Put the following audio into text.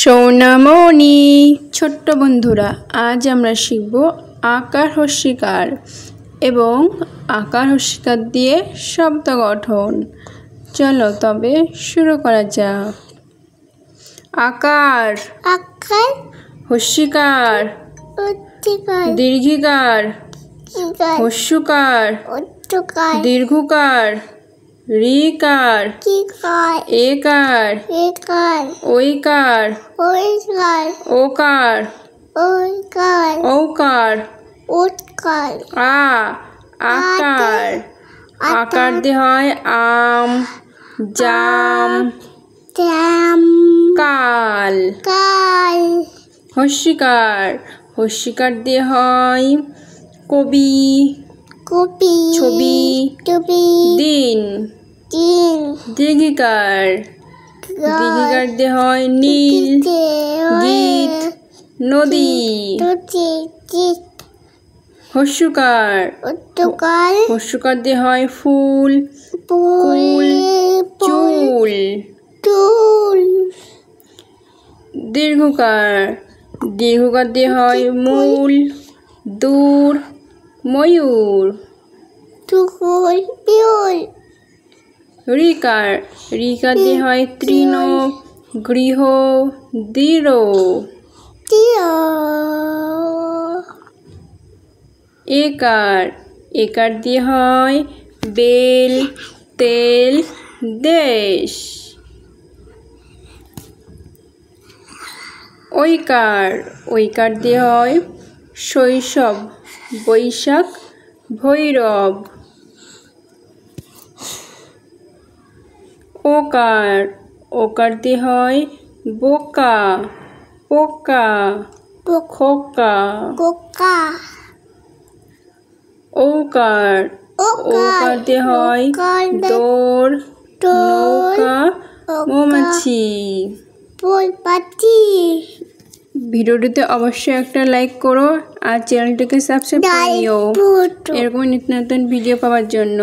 সোনামণি। ছোট্ট বন্ধুরা, আজ আমরা শিখব আকার হস্যিকার এবং আকার হস্যিকার দিয়ে শব্দ গঠন। চলো তবে শুরু করা যাক। আকার, আকার, হস্যিকার, হস্যিকার, দীর্ঘিকার, হস্যকার, দীর্ঘকার, ঋকার, একার, ঐকার, ওকার, ঔকার, আকার। আকার দিয়ে হয় আম, জাম, কাল। হস্যিকার, হস্যিকার দিয়ে হয় কবি, ছবি, দিন। দীর্ঘিকার, দীর্ঘিকার দিয়ে হয় নীল, গীত, নদী। হস্যকার, হস্যকার দিয়ে হয় ফুল, কুল, চুল। দীর্ঘকার, দীর্ঘকার দিয়ে হয় মূল, দূর, ময়ূর। ঋকার, ঋকার দিয়ে হয় তৃণ, গৃহ, দৃঢ়। একার, একার দিয়ে হয় বেল, তেল, দেশ। ঐকার, ঐকার দিয়ে হয় শৈশব, বৈশাখ, ভৈরব। ওকার, ওকার দিয়ে হয় বোকা, পোকা, খোকা। ঔকার, ওকার দিয়ে হয় দৌড়, নৌকা, মৌমাছি। ভিডিওটিতে অবশ্যই একটা লাইক করো আর চ্যানেলটিকে সাবস্ক্রাইব করে নিও এরকম নিত্য নতুন ভিডিও পাওয়ার জন্য।